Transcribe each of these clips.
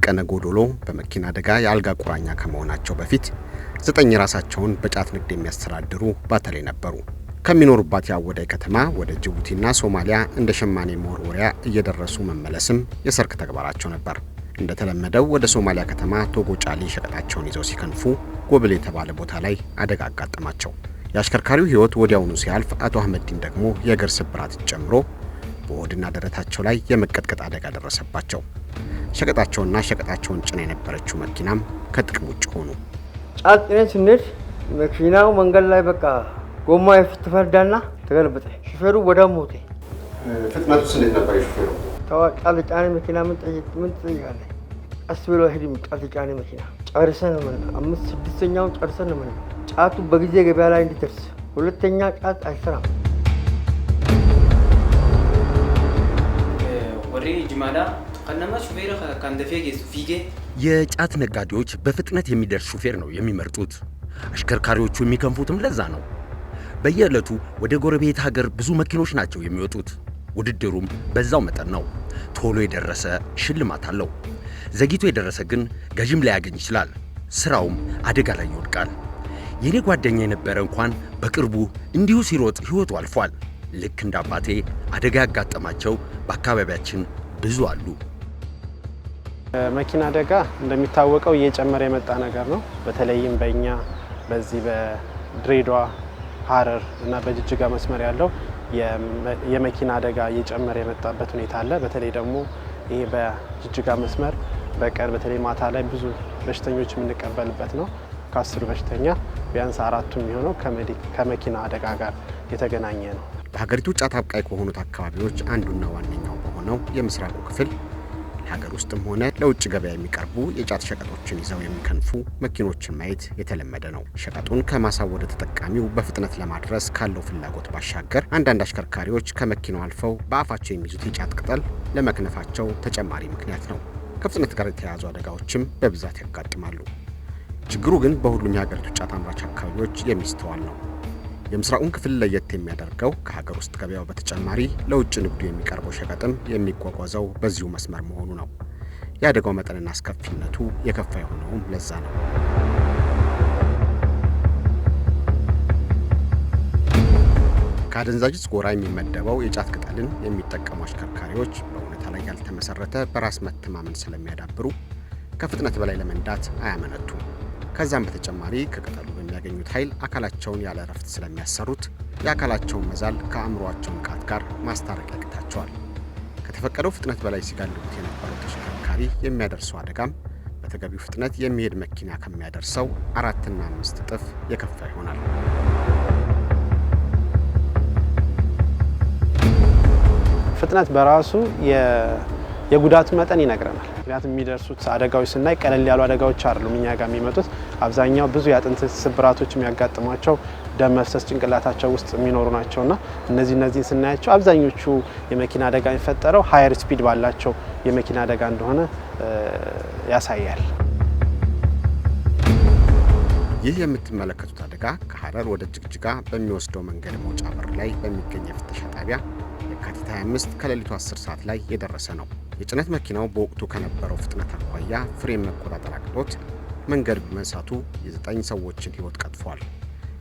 ቀነ ጎዶሎ በመኪና አደጋ የአልጋ ቁራኛ ከመሆናቸው በፊት 9 ራሳቸውን በጫት ንግድ የሚያስተዳድሩ ባተሌ ነበሩ። ከሚኖሩባት ያወዳይ ከተማ ወደ ጅቡቲና ሶማሊያ እንደ ሸማኔ መወርወሪያ እየደረሱ መመለስም የሰርክ ተግባራቸው ነበር። እንደተለመደው ወደ ሶማሊያ ከተማ ቶጎ ጫሊ ሸቀጣቸውን ይዘው ሲከንፉ ጎብል የተባለ ቦታ ላይ አደጋ አጋጠማቸው። የአሽከርካሪው ሕይወት ወዲያውኑ ሲያልፍ አቶ አህመዲን ደግሞ የእግር ስብራት ጨምሮ በሆድና ደረታቸው ላይ የመቀጥቀጥ አደጋ ደረሰባቸው። ሸቀጣቸውን ጭና የነበረችው መኪናም ከጥቅም ውጭ ሆኑ። ጫት ጭነን ስንሄድ መኪናው መንገድ ላይ በቃ ጎማ ተፈርዳና ተገለበጠ። ሹፌሩ ወዲያው ሞተ። ፍጥነቱስ እንዴት ነበር? ሹፌሩ ጫት ጫነ መኪና ምን ትጠይቃለህ? ቀስ ብሎ ሄድም ጫት ጫነ መኪና ጨርሰን ነው 5-6ኛውን ጨርሰን ነው ጫቱ በጊዜ ገበያ ላይ እንዲደርስ። ሁለተኛ ጫት አይሰራም። ወሬ ጅማዳ ከነማሽ ሹፌር ካንደፈጌ ፊጌ የጫት ነጋዴዎች በፍጥነት የሚደርስ ሹፌር ነው የሚመርጡት። አሽከርካሪዎቹ የሚከንፉትም ለዛ ነው። በየዕለቱ ወደ ጎረቤት ሀገር ብዙ መኪኖች ናቸው የሚወጡት። ውድድሩም በዛው መጠን ነው። ቶሎ የደረሰ ሽልማት አለው። ዘግይቶ የደረሰ ግን ገዥም ላያገኝ ይችላል። ስራውም አደጋ ላይ ይወድቃል። የኔ ጓደኛ የነበረ እንኳን በቅርቡ እንዲሁ ሲሮጥ ሕይወቱ አልፏል። ልክ እንደ አባቴ አደጋ ያጋጠማቸው በአካባቢያችን ብዙ አሉ። መኪና አደጋ እንደሚታወቀው እየጨመረ የመጣ ነገር ነው። በተለይም በእኛ በዚህ በድሬዳዋ ሐረር እና በጅጅጋ መስመር ያለው የመኪና አደጋ እየጨመረ የመጣበት ሁኔታ አለ። በተለይ ደግሞ ይሄ በጅጅጋ መስመር በቀን በተለይ ማታ ላይ ብዙ በሽተኞች የምንቀበልበት ነው። ከ10 በሽተኛ ቢያንስ 4ቱ የሚሆነው ከመኪና አደጋ ጋር የተገናኘ ነው። በሀገሪቱ ጫት አብቃይ ከሆኑት አካባቢዎች አንዱና ዋነኛው በሆነው የምስራቁ ክፍል ለሀገር ውስጥም ሆነ ለውጭ ገበያ የሚቀርቡ የጫት ሸቀጦችን ይዘው የሚከንፉ መኪኖችን ማየት የተለመደ ነው። ሸቀጡን ከማሳው ወደ ተጠቃሚው በፍጥነት ለማድረስ ካለው ፍላጎት ባሻገር አንዳንድ አሽከርካሪዎች ከመኪናው አልፈው በአፋቸው የሚይዙት የጫት ቅጠል ለመክነፋቸው ተጨማሪ ምክንያት ነው። ከፍጥነት ጋር የተያያዙ አደጋዎችም በብዛት ያጋጥማሉ። ችግሩ ግን በሁሉም የሀገሪቱ ጫት አምራች አካባቢዎች የሚስተዋል ነው። የምስራቁን ክፍል ለየት የሚያደርገው ከሀገር ውስጥ ገበያው በተጨማሪ ለውጭ ንግዱ የሚቀርበው ሸቀጥም የሚጓጓዘው በዚሁ መስመር መሆኑ ነው። የአደጋው መጠንና አስከፊነቱ የከፋ የሆነውም ለዛ ነው። ከአደንዛዥ ዕፅ ጎራ የሚመደበው የጫት ቅጠልን የሚጠቀሙ አሽከርካሪዎች በእውነታ ላይ ያልተመሰረተ በራስ መተማመን ስለሚያዳብሩ ከፍጥነት በላይ ለመንዳት አያመነቱም። ከዛም በተጨማሪ ከቅጠሉ በሚያገኙት ኃይል አካላቸውን ያለ እረፍት ስለሚያሰሩት የአካላቸውን መዛል ከአእምሯቸው ንቃት ጋር ማስታረቅ ያቅታቸዋል። ከተፈቀደው ፍጥነት በላይ ሲጋልቡት የነበረው ተሽከርካሪ የሚያደርሰው አደጋም በተገቢው ፍጥነት የሚሄድ መኪና ከሚያደርሰው 4 እና 5 እጥፍ የከፋ ይሆናል። ፍጥነት በራሱ የጉዳቱ መጠን ይነግረናል። ምክንያቱም የሚደርሱት አደጋዎች ስናይ ቀለል ያሉ አደጋዎች አይደሉም እኛ ጋር የሚመጡት። አብዛኛው ብዙ የአጥንት ስብራቶች የሚያጋጥሟቸው ደም መፍሰስ ጭንቅላታቸው ውስጥ የሚኖሩ ናቸውና እነዚህን ስናያቸው አብዛኞቹ የመኪና አደጋ የሚፈጠረው ሃየር ስፒድ ባላቸው የመኪና አደጋ እንደሆነ ያሳያል። ይህ የምትመለከቱት አደጋ ከሐረር ወደ ጅግጅጋ በሚወስደው መንገድ መውጫ በር ላይ በሚገኝ የፍተሻ ጣቢያ የካቲት 25 ከሌሊቱ 10 ሰዓት ላይ የደረሰ ነው። የጭነት መኪናው በወቅቱ ከነበረው ፍጥነት አኳያ ፍሬም መቆጣጠር አቅቶት መንገድ በመሳቱ የ9 ሰዎችን ሕይወት ቀጥፏል።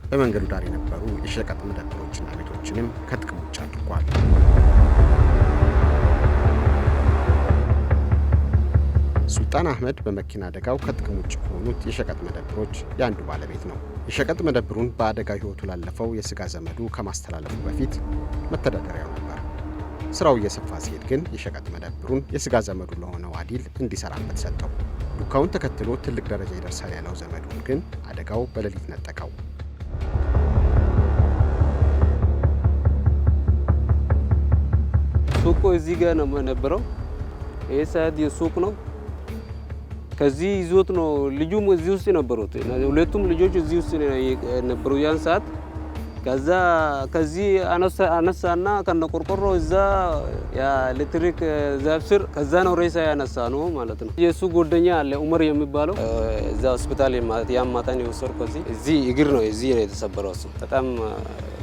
በመንገዱ ዳር የነበሩ የሸቀጥ መደብሮችና ቤቶችንም ከጥቅም ውጭ አድርጓል። ሱልጣን አህመድ በመኪና አደጋው ከጥቅም ውጭ ከሆኑት የሸቀጥ መደብሮች የአንዱ ባለቤት ነው። የሸቀጥ መደብሩን በአደጋ ሕይወቱ ላለፈው የስጋ ዘመዱ ከማስተላለፉ በፊት መተዳደሪያው ነበር። ስራው እየሰፋ ሲሄድ ግን የሸቀጥ መደብሩን የስጋ ዘመዱ ለሆነው አዲል እንዲሰራበት ሰጠው። ዱካውን ተከትሎ ትልቅ ደረጃ ይደርሳል ያለው ዘመዱን ግን አደጋው በሌሊት ነጠቀው። ሱቁ እዚህ ጋር ነው የነበረው። ይሄ ሰዓት የሱቅ ነው። ከዚህ ይዞት ነው ልጁም እዚህ ውስጥ ነበሩት። ሁለቱም ልጆች እዚህ ውስጥ ነበሩ ያን ሰዓት። ከዚህ አነሳና ከነቆርቆሮ እዛ የኤሌክትሪክ ዛፍ ስር ከዛ ነው ሬሳ ያነሳ ነው ማለት ነው። የሱ ጓደኛ አለ ኡመር የሚባለው እዛ ሆስፒታል ያማታን የወሰድኩ እዚህ እግር ነው እዚህ ነው የተሰበረው። እሱ በጣም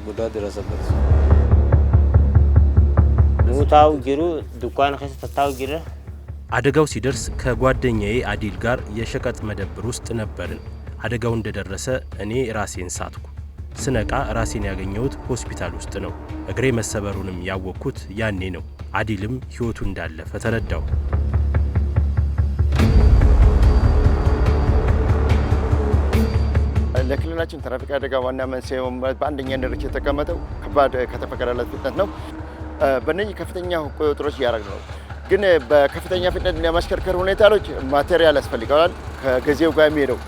ጉዳት ደረሰበት። ሙታው ጅሩ ዱካን ከስተ ታው ጅራ አደጋው ሲደርስ ከጓደኛዬ አዲል ጋር የሸቀጥ መደብር ውስጥ ነበርን። አደጋው እንደደረሰ እኔ ራሴን ሳትኩ። ስነቃ ራሴን ያገኘሁት ሆስፒታል ውስጥ ነው። እግሬ መሰበሩንም ያወቅኩት ያኔ ነው። አዲልም ሕይወቱ እንዳለፈ ተረዳው። ለክልላችን ትራፊክ አደጋ ዋና መንስኤው በአንደኛ ደረጃ የተቀመጠው ከባድ ከተፈቀደለት ፍጥነት ነው። በእነዚህ ከፍተኛ ቁጥሮች እያደረግን ነው። ግን በከፍተኛ ፍጥነት ለማሽከርከር ሁኔታዎች ማቴሪያል ያስፈልገዋል። ከጊዜው ጋር የሚሄደው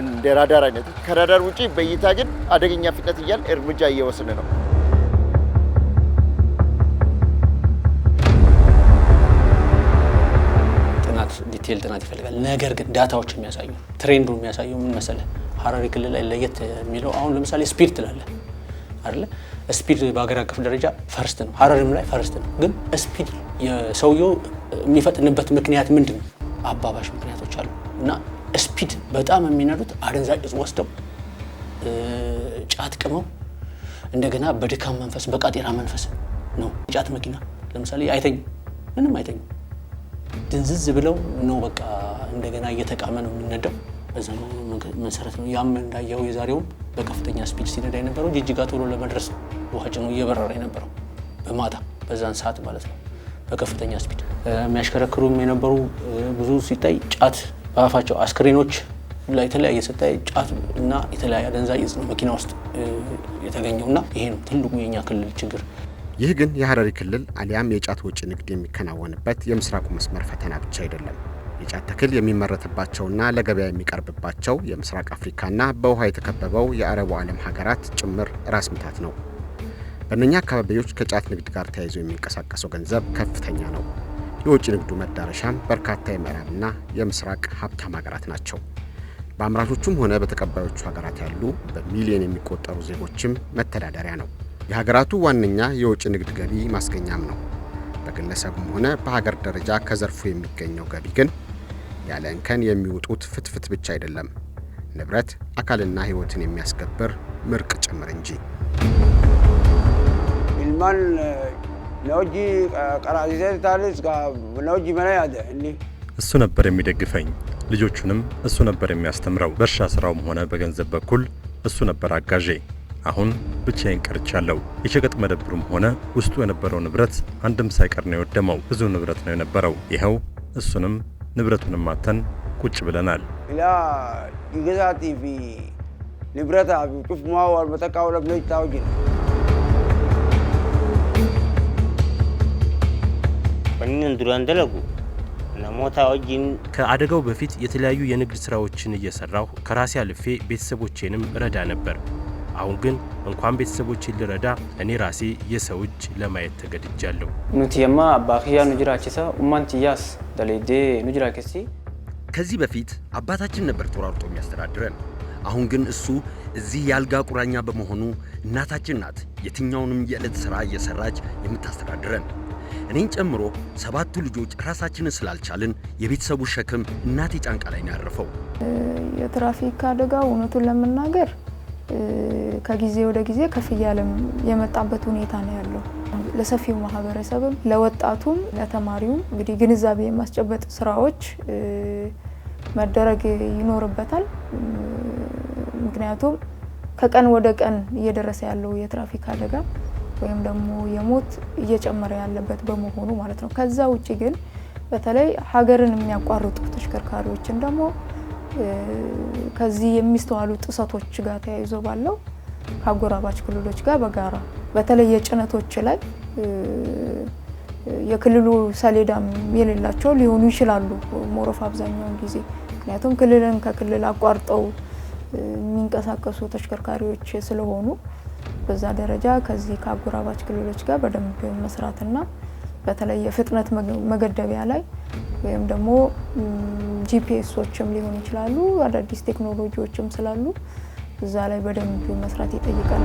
እንደ ራዳር አይነት ከራዳር ውጪ በእይታ ግን አደገኛ ፍጥነት እያል እርምጃ እየወሰነ ነው። ዲቴል ጥናት ይፈልጋል። ነገር ግን ዳታዎች የሚያሳዩ ትሬንዱ የሚያሳዩ ምን መሰለህ? ሐረሪ ክልል ላይ ለየት የሚለው አሁን ለምሳሌ ስፒድ ትላለህ አይደለ? ስፒድ በአገር አቀፍ ደረጃ ፈርስት ነው፣ ሐረሪም ላይ ፈርስት ነው። ግን ስፒድ የሰውየው የሚፈጥንበት ምክንያት ምንድን ነው? አባባሽ ምክንያቶች አሉ። እና ስፒድ በጣም የሚነዱት አደንዛዥ እጽ ወስደው ጫት ቅመው እንደገና በድካም መንፈስ በቃጤራ መንፈስ ነው። ጫት መኪና ለምሳሌ አይተኙም፣ ምንም አይተኙም። ድንዝዝ ብለው ነው በቃ እንደገና እየተቃመ ነው የሚነዳው። በዛ ነው መሰረት ነው። ያም እንዳየው የዛሬውን በከፍተኛ ስፒድ ሲነዳ የነበረው ጅጅጋ ቶሎ ለመድረስ ውሃ ጭኖ እየበረረ የነበረው በማታ በዛን ሰዓት ማለት ነው። በከፍተኛ ስፒድ የሚያሽከረክሩም የነበሩ ብዙ ሲታይ ጫት በአፋቸው አስክሬኖች ላይ የተለያየ ሲታይ ጫት እና የተለያየ አደንዛዥ እጽ ነው መኪና ውስጥ የተገኘውና ይሄ ነው ትልቁ የኛ ክልል ችግር። ይህ ግን የሐረሪ ክልል አሊያም የጫት ወጪ ንግድ የሚከናወንበት የምስራቁ መስመር ፈተና ብቻ አይደለም። የጫት ተክል የሚመረትባቸውና ለገበያ የሚቀርብባቸው የምስራቅ አፍሪካና በውሃ የተከበበው የአረቡ ዓለም ሀገራት ጭምር ራስ ምታት ነው። በእነኛ አካባቢዎች ከጫት ንግድ ጋር ተያይዞ የሚንቀሳቀሰው ገንዘብ ከፍተኛ ነው። የወጪ ንግዱ መዳረሻም በርካታ የምዕራብና የምስራቅ ሀብታም ሀገራት ናቸው። በአምራቾቹም ሆነ በተቀባዮቹ ሀገራት ያሉ በሚሊዮን የሚቆጠሩ ዜጎችም መተዳደሪያ ነው። የሀገራቱ ዋነኛ የወጪ ንግድ ገቢ ማስገኛም ነው። በግለሰብም ሆነ በሀገር ደረጃ ከዘርፉ የሚገኘው ገቢ ግን ያለ እንከን የሚወጡት ፍትፍት ብቻ አይደለም፣ ንብረት፣ አካልና ሕይወትን የሚያስገብር ምርቅ ጭምር እንጂ። ኢልማን ነውጂ ቀራዚዘት ታልስ ነውጂ መናያደ እሱ ነበር የሚደግፈኝ። ልጆቹንም እሱ ነበር የሚያስተምረው። በእርሻ ስራውም ሆነ በገንዘብ በኩል እሱ ነበር አጋዤ። አሁን ብቻዬን ቀርቻለሁ። የሸቀጥ መደብሩም ሆነ ውስጡ የነበረው ንብረት አንድም ሳይቀር ነው የወደመው። ብዙ ንብረት ነው የነበረው። ይኸው እሱንም ንብረቱንም አተን ቁጭ ብለናል። ላ ይገዛቲ ፊ ንብረታ ጩፍ ማዋል መጠቃው ለብለይ ታውጂ በእነን ዱራን ደለጉ ነሞታ ወጂን ከአደጋው በፊት የተለያዩ የንግድ ስራዎችን እየሰራሁ ከራሴ አልፌ ቤተሰቦቼንም ረዳ ነበር። አሁን ግን እንኳን ቤተሰቦቼን ልረዳ እኔ ራሴ የሰው እጅ ለማየት ተገድጃለሁ። ኑቲየማ ባኺያ ኑጅራቺሳ ኡማንቲያስ ደሌዴ ኑጅራከሲ ከዚህ በፊት አባታችን ነበር ተሯርጦ የሚያስተዳድረን። አሁን ግን እሱ እዚህ ያልጋ ቁራኛ በመሆኑ እናታችን ናት የትኛውንም የዕለት ሥራ እየሰራች የምታስተዳድረን። እኔን ጨምሮ 7 ልጆች ራሳችንን ስላልቻልን የቤተሰቡ ሸክም እናቴ ጫንቃ ላይ ነው ያረፈው። የትራፊክ አደጋው እውነቱን ለመናገር ከጊዜ ወደ ጊዜ ከፍ እያለ የመጣበት ሁኔታ ነው ያለው። ለሰፊው ማህበረሰብም ለወጣቱም ለተማሪውም እንግዲህ ግንዛቤ የማስጨበጥ ስራዎች መደረግ ይኖርበታል። ምክንያቱም ከቀን ወደ ቀን እየደረሰ ያለው የትራፊክ አደጋ ወይም ደግሞ የሞት እየጨመረ ያለበት በመሆኑ ማለት ነው። ከዛ ውጪ ግን በተለይ ሀገርን የሚያቋርጡ ተሽከርካሪዎችን ደግሞ ከዚህ የሚስተዋሉ ጥሰቶች ጋር ተያይዞ ባለው ከአጎራባች ክልሎች ጋር በጋራ በተለይ የጭነቶች ላይ የክልሉ ሰሌዳም የሌላቸው ሊሆኑ ይችላሉ ሞሮፍ አብዛኛውን ጊዜ። ምክንያቱም ክልልን ከክልል አቋርጠው የሚንቀሳቀሱ ተሽከርካሪዎች ስለሆኑ በዛ ደረጃ ከዚህ ከአጎራባች ክልሎች ጋር በደንብ መስራትና በተለይ የፍጥነት መገደቢያ ላይ ወይም ደግሞ ጂፒኤሶችም ሊሆን ይችላሉ አዳዲስ ቴክኖሎጂዎችም ስላሉ እዛ ላይ በደንብ መስራት ይጠይቃል።